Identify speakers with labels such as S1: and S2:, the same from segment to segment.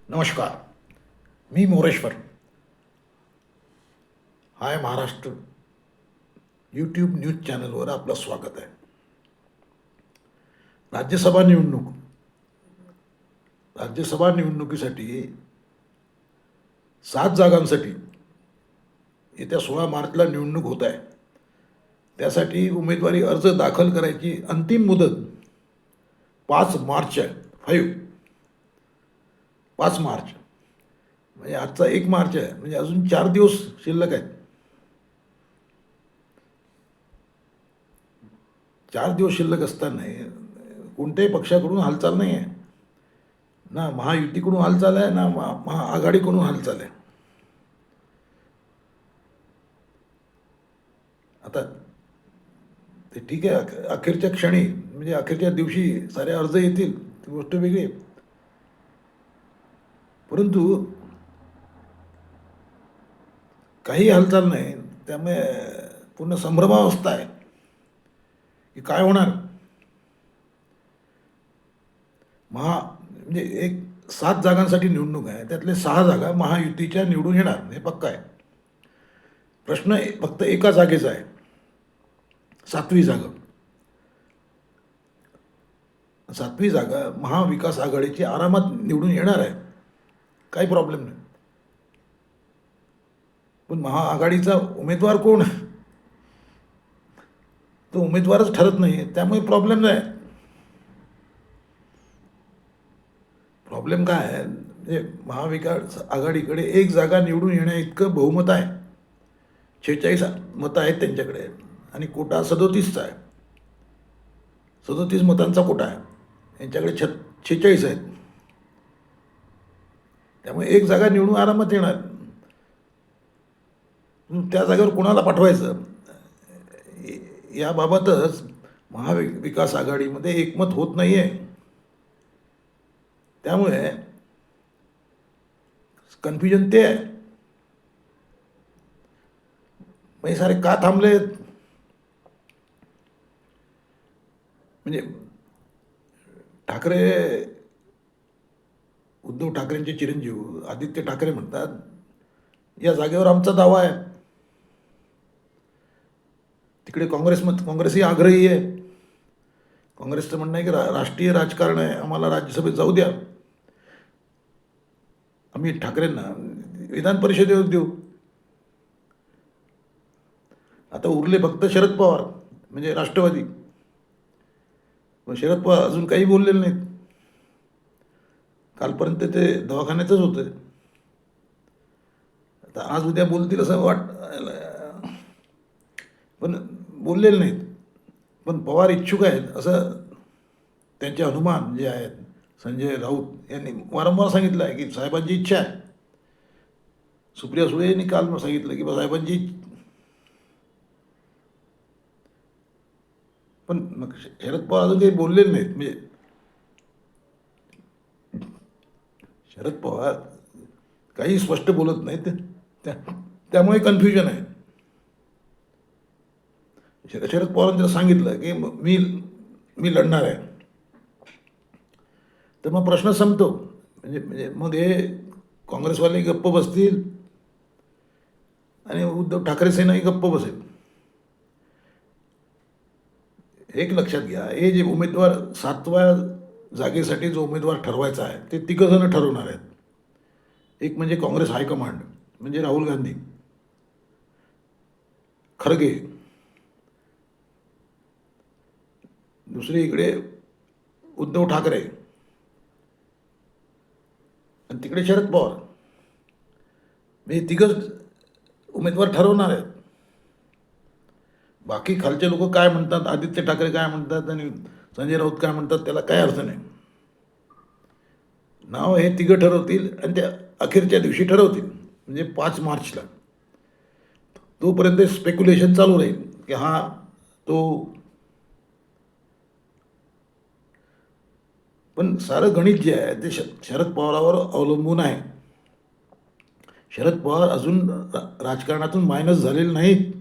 S1: नमस्कार. मी मोरेश्वर. हाय Maharashtra YouTube news चॅनलवर आपलं स्वागत आहे. राज्यसभा निवडणूक राज्यसभा निवडणुकीसाठी 7 जागांसाठी येत्या 16 मार्चला निवडणूक होत आहे. त्यासाठी उमेदवारी अर्ज दाखल करायची अंतिम मुदत 5 मार्च आहे. 5 मार्च म्हणजे आजचा 1 मार्च आहे, म्हणजे अजून 4 दिवस शिल्लक आहेत. 4 दिवस शिल्लक असताना कोणत्याही पक्षाकडून हालचाल नाही आहे. ना महायुतीकडून हालचाल आहे, ना महाआघाडीकडून हालचाल आहे. आता ते ठीक आहे, अखेरच्या क्षणी म्हणजे अखेरच्या दिवशी सारे अर्ज येतील, ती गोष्ट वेगळी आहे. परंतु काही हालचाल नाही, त्यामुळे पूर्ण संभ्रमावस्था आहे की काय होणार. म्हणजे एक 7 जागांसाठी निवडणूक आहे, त्यातले 6 जागा महायुतीच्या निवडून येणार हे पक्का आहे. प्रश्न फक्त एका जागेचा आहे, 7वी जागा. 7वी जागा महाविकास आघाडीची आरामात निवडून येणार आहे, काही प्रॉब्लेम नाही. पण महाआघाडीचा उमेदवार कोण, तो उमेदवारच ठरत नाही, त्यामुळे प्रॉब्लेम नाही. प्रॉब्लेम काय आहे, म्हणजे महाविकास आघाडीकडे 1 जागा निवडून येण्या इतकं बहुमत आहे. 46 मतं आहेत त्यांच्याकडे आणि कोटा 37चा आहे. 37 मतांचा कोटा आहे, यांच्याकडे 46 आहेत. त्यामुळे 1 जागा निवडून आरामात येणार. त्या जागेवर कोणाला पाठवायचं याबाबतच महाविकास आघाडीमध्ये एकमत होत नाही आहे. त्यामुळे कन्फ्युजन ते आहे. मग हे सारे का थांबलेत, म्हणजे उद्धव ठाकरेंचे चिरंजीव आदित्य ठाकरे म्हणतात, या जागेवर आमचा दावा आहे. तिकडे काँग्रेसही आग्रही आहे. काँग्रेसचं म्हणणं आहे की राष्ट्रीय राजकारण आहे, आम्हाला राज्यसभेत जाऊ द्या, आम्ही ठाकरेंना विधान परिषदेवर देऊ. आता उरले फक्त शरद पवार म्हणजे राष्ट्रवादी. पण शरद पवार अजून काही बोललेले नाहीत. कालपर्यंत ते दवाखान्यातच होते. आता आज उद्या बोलतील असं पण बोललेले नाहीत. पण पवार इच्छुक आहेत असं त्यांचे हनुमान जे आहेत, संजय राऊत यांनी वारंवार सांगितलं आहे की साहेबांची इच्छा आहे. सुप्रिया सुळे यांनी काल सांगितलं की साहेबांची. पण मग शरद पवार अजून काही बोललेले नाहीत. म्हणजे शरद पवार काही स्पष्ट बोलत नाहीत, त्यामुळे कन्फ्युजन आहे. शरद पवारांनी जर सांगितलं की मी लढणार आहे, तर मग प्रश्न संपतो. म्हणजे मग हे काँग्रेसवाले गप्प बसतील आणि उद्धव ठाकरे सेनाही गप्प बसेल. एक लक्षात घ्या, हे जे उमेदवार 7व्या जागेसाठी जो उमेदवार ठरवायचा आहे ते 3 जण ठरवणार आहेत. एक म्हणजे काँग्रेस हायकमांड म्हणजे राहुल गांधी, खरगे. दुसरे इकडे उद्धव ठाकरे आणि तिकडे शरद पवार. म्हणजे 3 उमेदवार ठरवणार आहेत. बाकी खालचे लोक काय म्हणतात, आदित्य ठाकरे काय म्हणतात आणि संजय राऊत काय म्हणतात, त्याला काय अर्थ नाही. नाव हे 3 ठरवतील आणि त्या अखेरच्या दिवशी ठरवतील, म्हणजे 5 मार्चला. तोपर्यंत स्पेक्युलेशन चालू राहील की हा तो. पण सारं गणित जे आहे ते शरद पवारावर अवलंबून आहे. शरद पवार अजून राजकारणातून मायनस झालेले नाहीत.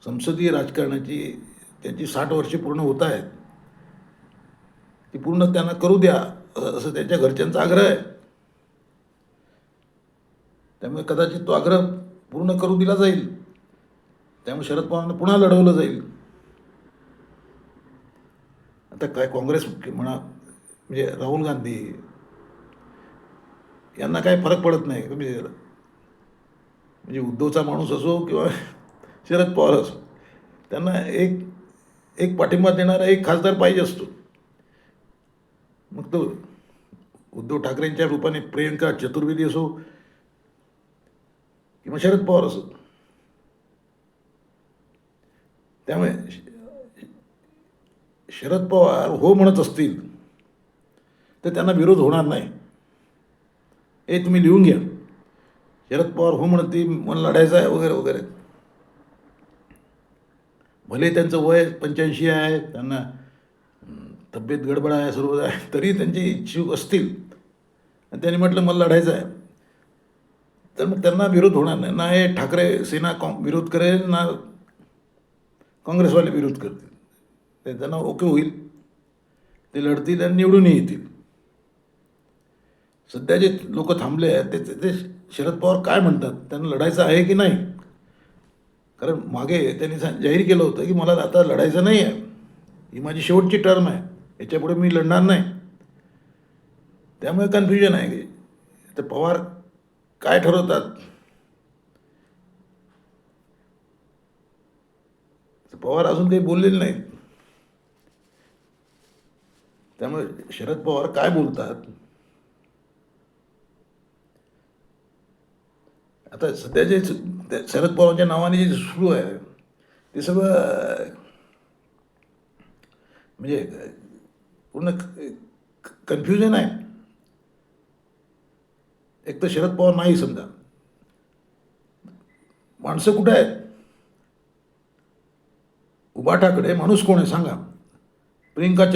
S1: संसदीय राजकारणाची त्यांची 60 वर्षे पूर्ण होत आहेत. ती पूर्ण त्यांना करू द्या असं त्यांच्या घरच्यांचा आग्रह आहे. त्यामुळे कदाचित तो आग्रह पूर्ण करू दिला जाईल. त्यामुळे शरद पवारांना पुन्हा लढवलं जाईल. आता काय काँग्रेस म्हणा म्हणजे राहुल गांधी यांना काय फरक पडत नाही. म्हणजे उद्धवचा माणूस असो किंवा शरद पवार असो, त्यांना एक एक पाठिंबा देणारा एक खासदार पाहिजे असतो. मग तो उद्धव ठाकरेंच्या रूपाने प्रियंका चतुर्वेदी असो किंवा शरद पवार असो. त्यामुळे शरद पवार हो म्हणत असतील तर त्यांना विरोध होणार नाही. हे तुम्ही लिहून घ्या. शरद पवार हो म्हणतील मला लढायचं आहे वगैरे वगैरे. भले त्यांचं वय 85 आहे, त्यांना तब्येत गडबड आहे, सर्व आहे, तरी त्यांचे इच्छुक असतील आणि त्यांनी म्हटलं मला लढायचं आहे, तर मग त्यांना विरोध होणार नाही. ना हे ठाकरे सेना विरोध करेल, ना काँग्रेसवाले विरोध करतील. ते त्यांना ओके होईल, ते लढतील आणि निवडूनही येतील. सध्या जे लोक थांबले आहेत ते शरद पवार काय म्हणतात, त्यांना लढायचं आहे की नाही. कारण मागे त्यांनी जाहीर केलं होतं की मला आता लढायचं नाही आहे, ही माझी शेवटची टर्म आहे, याच्यापुढे मी लढणार नाही. त्यामुळे कन्फ्युजन आहे की तर पवार काय ठरवतात. पवार अजून काही बोललेले नाहीत. त्यामुळे शरद पवार काय बोलतात. आता सध्या जे शरद पवारांच्या नावाने जे सुरू आहे ते सगळं म्हणजे पूर्ण कन्फ्युजन आहे. एक तर शरद पवार नाही, समजा माणसं कुठे आहेत. उबाठाकडे माणूस कोण आहे सांगा. प्रियंका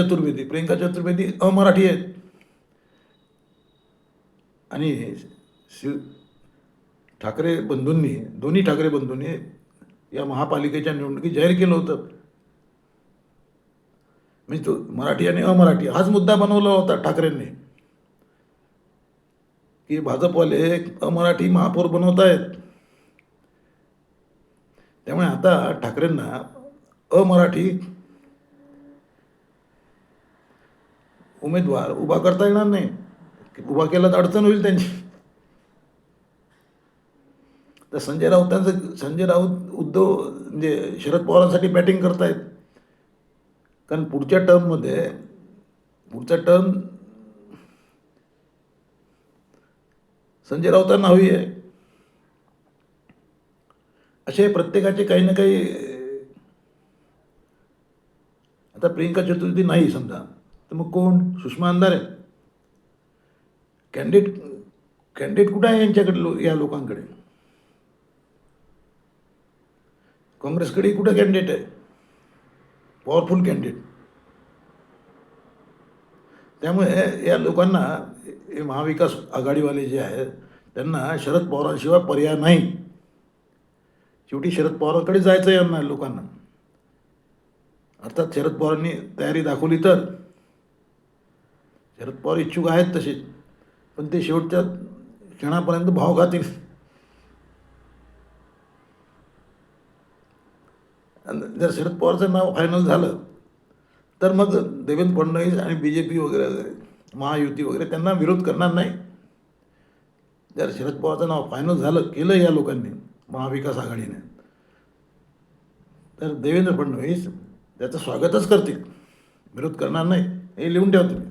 S1: चतुर्वेदी अमराठी आहेत आणि दोन्ही ठाकरे बंधूंनी या महापालिकेच्या निवडणुकीत जाहीर केलं होतं. म्हणजे तो मराठी आणि अमराठी हाच मुद्दा बनवला होता ठाकरेंनी की भाजपवाले अमराठी महापौर बनवत आहेत. त्यामुळे आता ठाकरेंना अमराठी उमेदवार उभा करता येणार नाही. उभा केला तर अडचण होईल त्यांची. तर संजय राऊत उद्धव म्हणजे शरद पवारांसाठी बॅटिंग करतायत. कारण पुढचा टर्म संजय राऊतांना हवी आहे. असे प्रत्येकाचे काही ना काही. आता प्रियंका चतुर्वेदी नाही समजा तर मग कोण. सुषमा अंधारे कॅन्डिडेट कुठं आहे यांच्याकडे, या लोकांकडे. काँग्रेसकडे कुठं कॅन्डिडेट आहे, पॉवरफुल कॅन्डिडेट. त्यामुळे या लोकांना हे महाविकास आघाडीवाले जे आहेत त्यांना शरद पवारांशिवाय पर्याय नाही. शेवटी शरद पवारांकडे जायचं यांना लोकांना. अर्थात शरद पवारांनी तयारी दाखवली तर. शरद पवार इच्छुक आहेत तसेच, पण ते शेवटच्या क्षणापर्यंत भाव खातील. जर शरद पवारचं नाव फायनल झालं तर मग देवेंद्र फडणवीस आणि BJP वगैरे महायुती वगैरे त्यांना विरोध करणार नाही. जर शरद पवारचं नाव फायनल केलं या लोकांनी महाविकास आघाडीने, तर देवेंद्र फडणवीस त्याचं स्वागतच करतील, विरोध करणार नाही. हे लिहून ठेवा तुम्ही.